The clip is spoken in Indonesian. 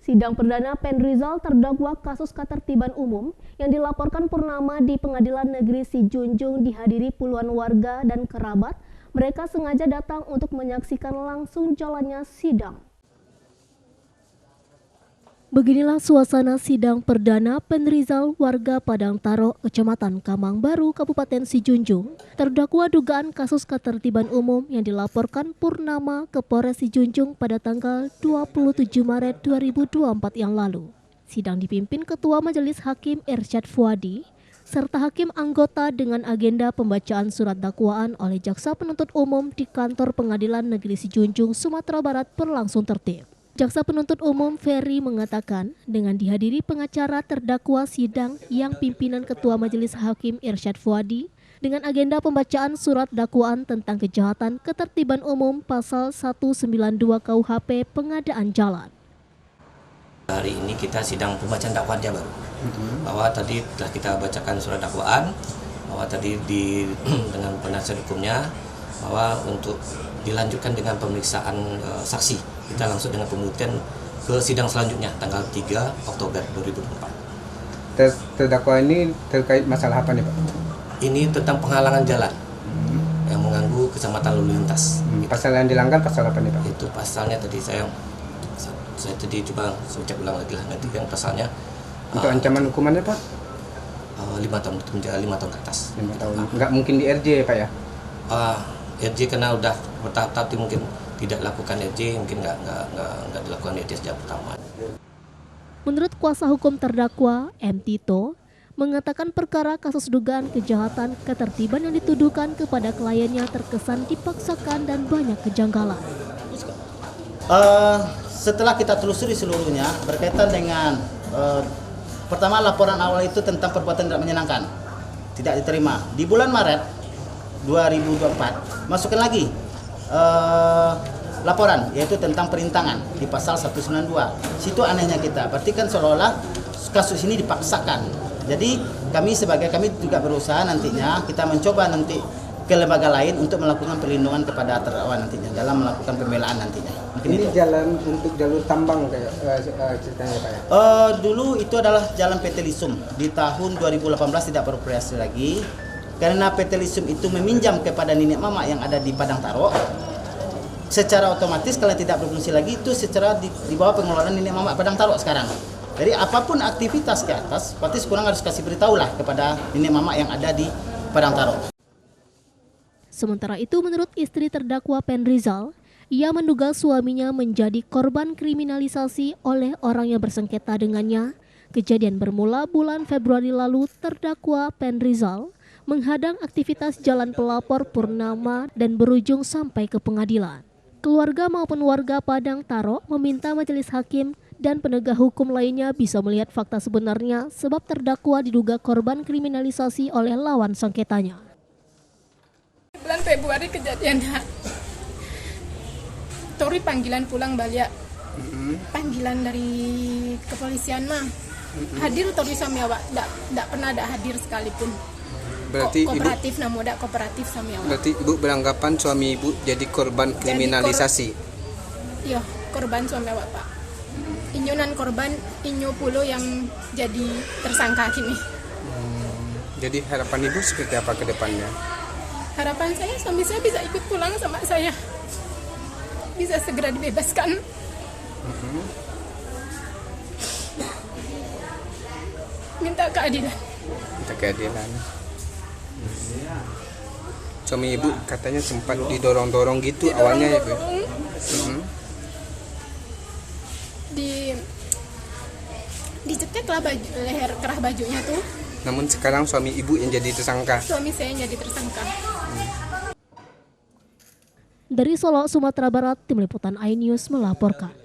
Sidang perdana Pen Rizal terdakwa kasus ketertiban umum yang dilaporkan Purnama di Pengadilan Negeri Sijunjung dihadiri puluhan warga dan kerabat. Mereka sengaja datang untuk menyaksikan langsung jalannya sidang. Beginilah suasana sidang perdana Pen Rizal warga Padang Taro, Kecamatan Kamang Baru, Kabupaten Sijunjung, terdakwa dugaan kasus ketertiban umum yang dilaporkan Purnama ke Polres Sijunjung pada tanggal 27 Maret 2024 yang lalu. Sidang dipimpin Ketua Majelis Hakim Irsyad Fuadi, serta hakim anggota dengan agenda pembacaan surat dakwaan oleh Jaksa Penuntut Umum di Kantor Pengadilan Negeri Sijunjung, Sumatera Barat berlangsung tertib. Jaksa Penuntut Umum Ferry mengatakan dengan dihadiri pengacara terdakwa sidang yang pimpinan Ketua Majelis Hakim Irsyad Fuadi dengan agenda pembacaan surat dakwaan tentang kejahatan ketertiban umum pasal 192 KUHP pengadaan jalan. Hari ini kita sidang pembacaan dakwaan baru. Bahwa tadi telah kita bacakan surat dakwaan, bahwa tadi dengan penasihat hukumnya bahwa untuk dilanjutkan dengan pemeriksaan saksi. Kita langsung dengan pembuktian ke sidang selanjutnya tanggal 3 Oktober 2024. Terdakwa ini terkait masalah apa nih Pak? Ini tentang penghalangan jalan yang mengganggu keselamatan lalu lintas. Pasal yang dilanggar pasal apa nih Pak? Itu pasalnya tadi saya tadi coba ucap ulang lagi lah nanti yang pasalnya. Untuk ancaman hukumannya Pak? 5 tahun, menjadi 5 tahun ke atas. 5 tahun. Nggak mungkin di RJ Pak ya? RJ karena udah bertahap-tahap mungkin tidak lakukan RJ, mungkin nggak dilakukan RJ sejak pertama. Menurut kuasa hukum terdakwa M. Tito, mengatakan perkara kasus dugaan kejahatan ketertiban yang dituduhkan kepada kliennya terkesan dipaksakan dan banyak kejanggalan. Setelah kita telusuri seluruhnya berkaitan dengan pertama laporan awal itu tentang perbuatan tidak menyenangkan, tidak diterima. Di bulan Maret 2024 masukkan lagi laporan yaitu tentang perintangan di pasal 192. Situ anehnya kita, berarti kan seolah-olah kasus ini dipaksakan. Jadi kami juga berusaha nantinya kita mencoba nanti ke lembaga lain untuk melakukan perlindungan kepada terdakwa nantinya dalam melakukan pembelaan nantinya. Mungkin ini itu. Jalan untuk jalur tambang kayak ceritanya Pak ya? Dulu itu adalah jalan PT Lisum, di tahun 2018 tidak beroperasi lagi karena PT Lisum itu meminjam kepada nenek mama yang ada di Padang Taro. Secara otomatis kalau tidak berfungsi lagi itu secara di bawah pengelolaan nenek mama Padang Taro sekarang. Jadi apapun aktivitas ke atas, berarti sekurang harus kasih beritahu lah kepada nenek mama yang ada di Padang Taro. Sementara itu menurut istri terdakwa Pen Rizal, ia menduga suaminya menjadi korban kriminalisasi oleh orang yang bersengketa dengannya. Kejadian bermula bulan Februari lalu terdakwa Pen Rizal menghadang aktivitas jalan pelapor Purnama dan berujung sampai ke pengadilan. Keluarga maupun warga Padang Taro meminta majelis hakim dan penegak hukum lainnya bisa melihat fakta sebenarnya sebab terdakwa diduga korban kriminalisasi oleh lawan sengketanya. Bulan Februari kejadiannya, Tori panggilan pulang balik, panggilan dari kepolisian mah, hadir Tori sama awak, tidak pernah ada hadir sekalipun. Berarti kooperatif namun tidak kooperatif sama awak. Berarti Ibu beranggapan suami Ibu jadi korban kriminalisasi? Iya, korban suami awak Pak. Inyunan korban, inyo pulo yang jadi tersangka kini. Jadi harapan Ibu seperti apa ke depannya? Harapan saya suami saya bisa ikut pulang sama saya, bisa segera dibebaskan. Minta keadilan. Minta keadilan. Suami Ibu katanya sempat didorong-dorong gitu awalnya ya Bu? Dicekek lah leher kerah bajunya tuh. Namun sekarang suami Ibu yang jadi tersangka. Suami saya yang jadi tersangka. Dari Solo, Sumatera Barat, Tim Liputan iNews melaporkan.